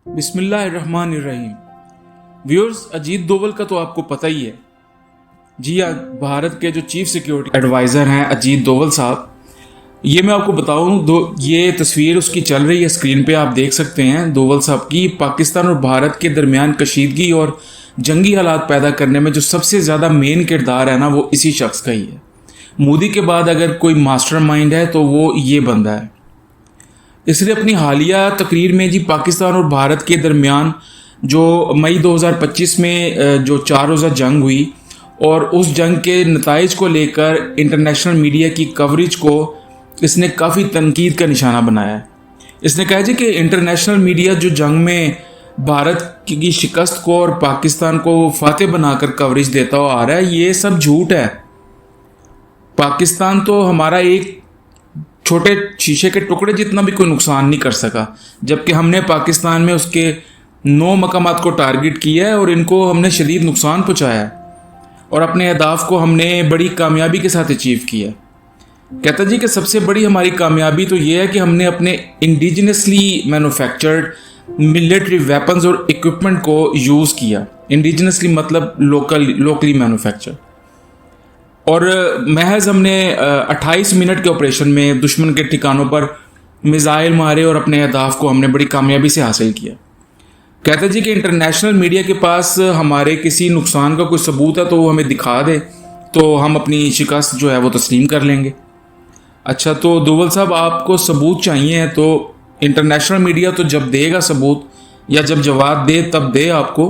बिस्मिल्लाहिर्रहमानिर्रहीम। व्यूअर्स, अजीत डोवल का तो आपको पता ही है। जी हाँ, भारत के जो चीफ सिक्योरिटी एडवाइज़र हैं अजीत डोवल साहब, ये मैं आपको बताऊं, ये तस्वीर उसकी चल रही है स्क्रीन पे, आप देख सकते हैं डोवल साहब की। पाकिस्तान और भारत के दरमियान कशीदगी और जंगी हालात पैदा करने में जो सबसे ज़्यादा मेन किरदार है ना, वो इसी शख्स का ही है। मोदी के बाद अगर कोई मास्टरमाइंड है तो वो ये बंदा है। इसलिए अपनी हालिया तकरीर में जी पाकिस्तान और भारत के दरमियान जो मई 2025 में जो 4 रोज़ा जंग हुई और उस जंग के नताइज को लेकर इंटरनेशनल मीडिया की कवरेज को इसने काफ़ी तनकीद का निशाना बनाया है। इसने कहा जी कि इंटरनेशनल मीडिया जो जंग में भारत की शिकस्त को और पाकिस्तान को फातेह बनाकर कवरेज देता हुआ आ रहा है, ये सब झूठ है। पाकिस्तान तो हमारा एक छोटे शीशे के टुकड़े जितना भी कोई नुकसान नहीं कर सका, जबकि हमने पाकिस्तान में उसके 9 मकामात को टारगेट किया है और इनको हमने शदीद नुकसान पहुँचाया है और अपने अहदाफ को हमने बड़ी कामयाबी के साथ अचीव किया। कहता जी कि सबसे बड़ी हमारी कामयाबी तो ये है कि हमने अपने इंडिजिनसली मैन्युफैक्चर्ड मिलिट्री वेपन्स और इक्विपमेंट को यूज़ किया। इंडिजिनसली मतलब लोकली मैन्युफैक्चर। और महज हमने 28 मिनट के ऑपरेशन में दुश्मन के ठिकानों पर मिसाइल मारे और अपने अहदाफ को हमने बड़ी कामयाबी से हासिल किया। कहते जी कि इंटरनेशनल मीडिया के पास हमारे किसी नुकसान का कोई सबूत है तो वो हमें दिखा दे तो हम अपनी शिकस्त जो है वो तस्लीम कर लेंगे। अच्छा, तो डोवल साहब, आपको सबूत चाहिए तो इंटरनेशनल मीडिया तो जब देगा सबूत या जब जवाब दे तब दे आपको।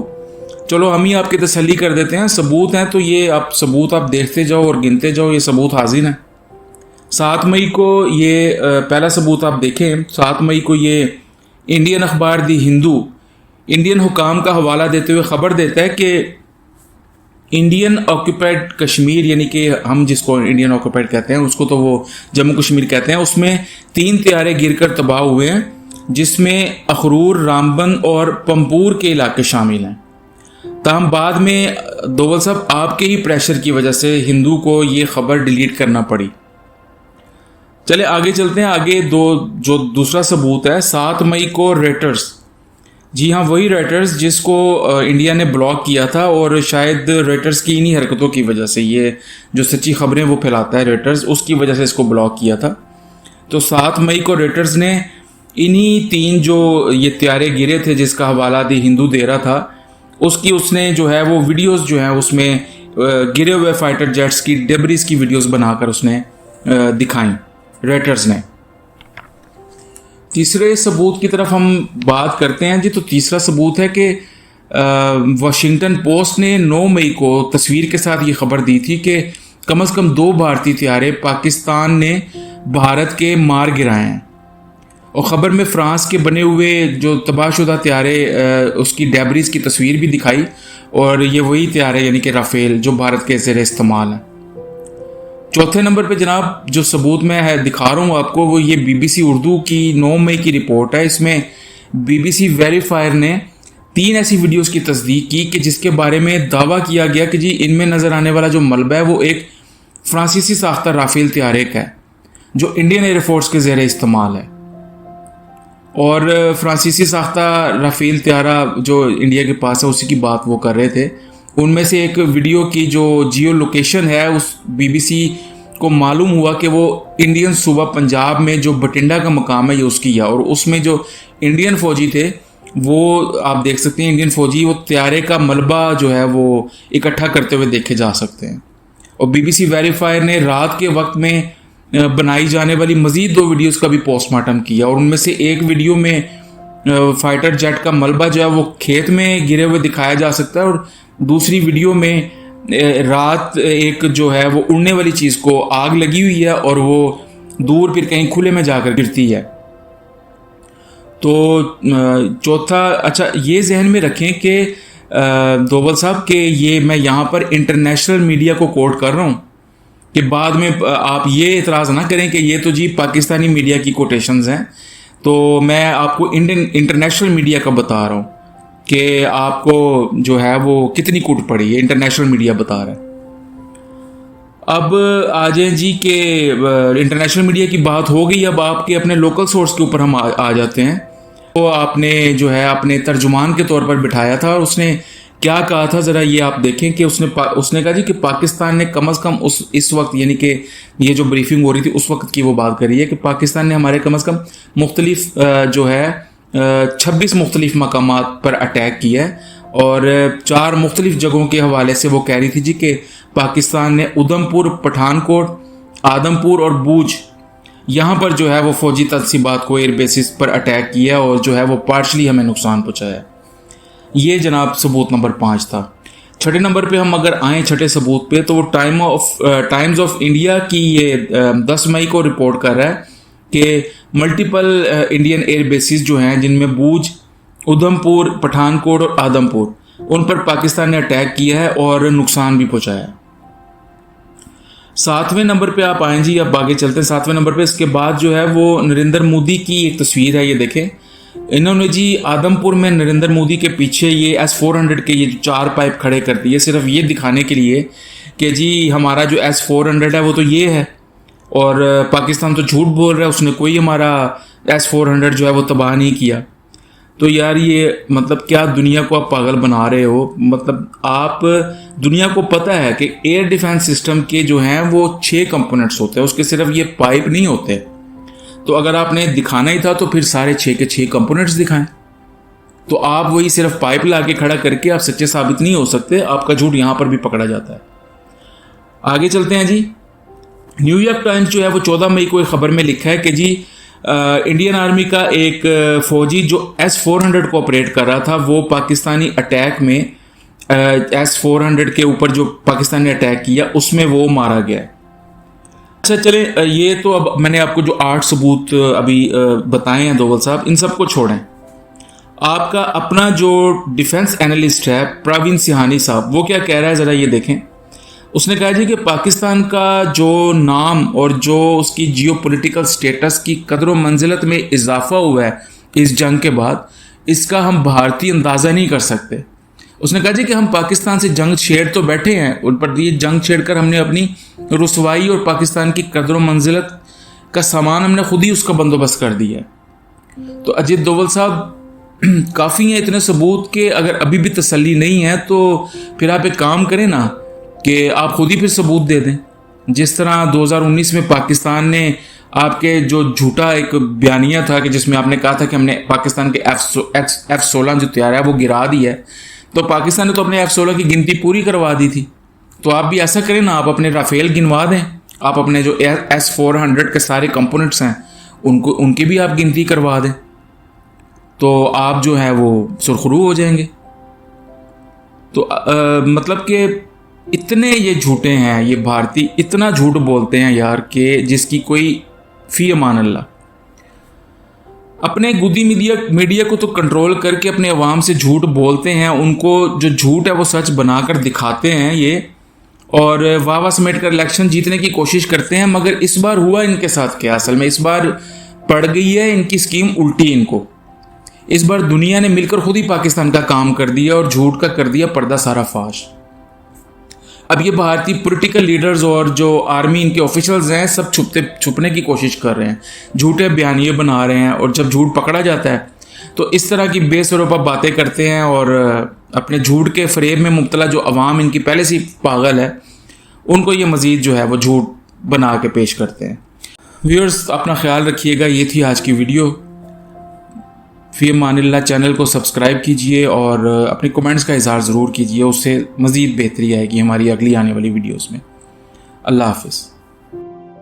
चलो हम ही आपकी तसल्ली कर देते हैं। सबूत हैं तो ये सबूत आप देखते जाओ और गिनते जाओ, ये सबूत हाजिर हैं। 7 मई को ये पहला सबूत आप देखें। 7 मई को ये इंडियन अखबार दी हिंदू इंडियन हुकाम का हवाला देते हुए खबर देता है कि इंडियन ऑक्यूपाइड कश्मीर, यानी कि हम जिसको इंडियन ऑक्यूपाइड कहते हैं उसको तो वो जम्मू कश्मीर कहते हैं, उसमें 3 तैयारे गिरकर तबाह हुए हैं, जिसमें अखरूर, रामबन और पंपूर के इलाके शामिल हैं। ताहम बाद में डोवल साहब आपके ही प्रेशर की वजह से हिंदू को ये खबर डिलीट करना पड़ी। चले आगे चलते हैं। आगे जो दूसरा सबूत है 7 मई को रेटर्स, जी हाँ वही रेटर्स जिसको इंडिया ने ब्लॉक किया था और शायद रेटर्स की इन्हीं हरकतों की वजह से, ये जो सच्ची खबरें वो फैलाता है रेटर्स, उसकी वजह से इसको ब्लॉक किया था। तो 7 मई को रेटर्स ने इन्हीं 3 जो ये तैयारे गिरे थे जिसका हवाला दी हिंदू दे रहा था, उसने जो है वो वीडियोस जो है उसमें गिरे हुए फाइटर जेट्स की डेब्रिस की वीडियोस बनाकर उसने दिखाई रेटर्स ने। तीसरे सबूत की तरफ हम बात करते हैं जी। तो तीसरा सबूत है कि वाशिंगटन पोस्ट ने 9 मई को तस्वीर के साथ ये खबर दी थी कि कम से कम 2 भारतीय तैयारे पाकिस्तान ने भारत के मार गिराए हैं। और ख़बर में फ्रांस के बने हुए जो तबाहशुदा तैयारे उसकी डेब्रिस की तस्वीर भी दिखाई, और ये वही तैयारे यानी कि राफेल जो भारत के ज़ेर इस्तेमाल है। चौथे नंबर पे जनाब जो सबूत मैं दिखा रहा हूँ आपको, वो ये BBC उर्दू की 9 मई की रिपोर्ट है। इसमें BBC वेरीफायर ने 3 ऐसी वीडियोस की तस्दीक की कि जिसके बारे में दावा किया गया कि जी इनमें नज़र आने वाला जो मलबा है वो एक फ्रांसीसी साख्ता राफेल तैयारे का है जो इंडियन एयरफोर्स के ज़ेर इस्तेमाल है। और फ्रांसीसी साख्ता राफेल तैयारा जो इंडिया के पास है उसी की बात वो कर रहे थे। उनमें से एक वीडियो की जो जियो लोकेशन है उस BBC को मालूम हुआ कि वो इंडियन सूबा पंजाब में जो बटिंडा का मकाम है ये उसकी है, और उसमें जो इंडियन फ़ौजी थे वो आप देख सकते हैं, इंडियन फ़ौजी वो तैयारे का मलबा जो है वो इकट्ठा करते हुए देखे जा सकते हैं। और BBC वेरीफायर ने रात के वक्त में बनाई जाने वाली मज़ीद 2 वीडियोस का भी पोस्टमार्टम किया, और उनमें से एक वीडियो में फाइटर जेट का मलबा जो है वो खेत में गिरे हुए दिखाया जा सकता है, और दूसरी वीडियो में रात एक जो है वो उड़ने वाली चीज़ को आग लगी हुई है और वो दूर फिर कहीं खुले में जाकर गिरती है। तो चौथा, अच्छा ये जहन में रखें कि डोवल साहब के ये मैं यहाँ पर इंटरनेशनल मीडिया को कोट कर रहा हूँ कि बाद में आप ये इतराज़ ना करें कि ये तो जी पाकिस्तानी मीडिया की कोटेशंस हैं। तो मैं आपको इंटरनेशनल मीडिया का बता रहा हूँ कि आपको जो है वो कितनी कूट पड़ी है, इंटरनेशनल मीडिया बता रहा है। अब आ जाए जी कि इंटरनेशनल मीडिया की बात हो गई, अब आपके अपने लोकल सोर्स के ऊपर हम आ जाते हैं। وہ آپ نے جو ہے اپنے ترجمان کے طور پر بٹھایا تھا، اور اس نے کیا کہا تھا ذرا یہ آپ دیکھیں کہ اس نے کہا جی کہ پاکستان نے کم از کم اس وقت، یعنی کہ یہ جو بریفنگ ہو رہی تھی اس وقت کی وہ بات کری ہے کہ پاکستان نے ہمارے کم از کم مختلف جو ہے 26 مختلف مقامات پر اٹیک کیا ہے، اور 4 مختلف جگہوں کے حوالے سے وہ کہہ رہی تھی جی کہ پاکستان نے ادھم پور، پٹھان کوٹ، آدم پور اور بوجھ یہاں پر جو ہے وہ فوجی تنصیبات کو ایئر بیسز پر اٹیک کیا اور جو ہے وہ پارشلی ہمیں نقصان پہنچایا۔ یہ جناب ثبوت نمبر 5 تھا۔ چھٹے نمبر پہ ہم اگر آئیں چھٹے ثبوت پہ، تو وہ ٹائمز آف انڈیا کی یہ 10 مئی کو رپورٹ کر رہا ہے کہ ملٹیپل انڈین ایئر بیسز جو ہیں، جن میں بوجھ، ادھم پور، پٹھان کوٹ اور آدم پور، ان پر پاکستان نے اٹیک کیا ہے اور نقصان بھی پہنچایا ہے۔ 7ویں نمبر پہ آپ آئیں جی، اب آگے چلتے ہیں 7ویں نمبر پہ۔ اس کے بعد جو ہے وہ نریندر مودی کی ایک تصویر ہے، یہ دیکھیں، انہوں نے جی آدم پور میں نریندر مودی کے پیچھے یہ S-400 کے یہ 4 پائپ کھڑے کر دیے، صرف یہ دکھانے کے لیے کہ جی ہمارا جو S-400 ہے وہ تو یہ ہے، اور پاکستان تو جھوٹ بول رہا ہے، اس نے کوئی ہمارا S-400 جو ہے وہ تباہ نہیں کیا۔ تو یار یہ مطلب کیا دنیا کو آپ پاگل بنا رہے ہو؟ مطلب آپ دنیا کو پتہ ہے کہ ایئر ڈیفنس سسٹم کے جو ہیں وہ 6 کمپوننٹس ہوتے ہیں، اس کے صرف یہ پائپ نہیں ہوتے۔ تو اگر آپ نے دکھانا ہی تھا تو پھر سارے 6 کے 6 کمپوننٹس دکھائیں۔ تو آپ وہی صرف پائپ لا کے کھڑا کر کے آپ سچے ثابت نہیں ہو سکتے، آپ کا جھوٹ یہاں پر بھی پکڑا جاتا ہے۔ آگے چلتے ہیں جی۔ نیو یارک ٹائمز جو ہے وہ 14 مئی کو ایک خبر میں لکھا ہے کہ جی انڈین آرمی کا ایک فوجی جو S-400 کو آپریٹ کر رہا تھا، وہ پاکستانی اٹیک میں S-400 کے اوپر جو پاکستان نے اٹیک کیا اس میں وہ مارا گیا ہے۔ اچھا چلیں، یہ تو اب میں نے آپ کو جو 8 ثبوت ابھی بتائے ہیں دوول صاحب، ان سب کو چھوڑیں۔ آپ کا اپنا جو ڈیفنس اینالسٹ ہے پراوین سہانی صاحب، وہ کیا کہہ رہا ہے ذرا یہ دیکھیں۔ اس نے کہا جی کہ پاکستان کا جو نام اور جو اس کی جیو پولیٹیکل سٹیٹس کی قدر و منزلت میں اضافہ ہوا ہے اس جنگ کے بعد، اس کا ہم بھارتی اندازہ نہیں کر سکتے۔ اس نے کہا جی کہ ہم پاکستان سے جنگ چھیڑ تو بیٹھے ہیں، ان پر یہ جنگ چھیڑ کر ہم نے اپنی رسوائی اور پاکستان کی قدر و منزلت کا سامان ہم نے خود ہی اس کا بندوبست کر دیا ہے۔ تو اجیت دوول صاحب کافی ہیں اتنے ثبوت کہ اگر ابھی بھی تسلی نہیں ہے تو پھر آپ ایک کام کریں نا کہ آپ خود ہی پھر ثبوت دے دیں، جس طرح 2019 میں پاکستان نے آپ کے جو جھوٹا ایک بیانیہ تھا کہ جس میں آپ نے کہا تھا کہ ہم نے پاکستان کے F-16 جو طیارہ ہے وہ گرا دی ہے، تو پاکستان نے تو اپنے F-16 کی گنتی پوری کروا دی تھی۔ تو آپ بھی ایسا کریں نا، آپ اپنے رافیل گنوا دیں، آپ اپنے جو S-400 کے سارے کمپوننٹس ہیں ان کی بھی آپ گنتی کروا دیں، تو آپ جو ہے وہ سرخرو ہو جائیں گے۔ تو مطلب کہ اتنے یہ جھوٹے ہیں، یہ بھارتی اتنا جھوٹ بولتے ہیں یار کہ جس کی کوئی فی امان اللہ۔ اپنے گودی میڈیا کو تو کنٹرول کر کے اپنے عوام سے جھوٹ بولتے ہیں، ان کو جو جھوٹ ہے وہ سچ بنا کر دکھاتے ہیں یہ، اور واہ سمیٹ کر الیکشن جیتنے کی کوشش کرتے ہیں۔ مگر اس بار ہوا ان کے ساتھ کیا؟ اصل میں اس بار پڑ گئی ہے ان کی اسکیم الٹی ان کو۔ اس بار دنیا نے مل کر خود ہی پاکستان کا کام کر دیا اور جھوٹ کا کر دیا پردہ سارا فاش۔ اب یہ بھارتی پولیٹیکل لیڈرز اور جو آرمی ان کے آفیشلز ہیں سب چھپنے کی کوشش کر رہے ہیں، جھوٹے بیانیے بنا رہے ہیں، اور جب جھوٹ پکڑا جاتا ہے تو اس طرح کی بے سروپا باتیں کرتے ہیں، اور اپنے جھوٹ کے فریب میں مبتلا جو عوام ان کی پہلے سے پاگل ہے ان کو یہ مزید جو ہے وہ جھوٹ بنا کے پیش کرتے ہیں۔ ویورز اپنا خیال رکھیے گا، یہ تھی آج کی ویڈیو۔ فی امان اللہ چینل کو سبسکرائب کیجئے اور اپنے کومنٹس کا اظہار ضرور کیجئے، اس سے مزید بہتری آئے گی ہماری اگلی آنے والی ویڈیوز میں۔ اللہ حافظ۔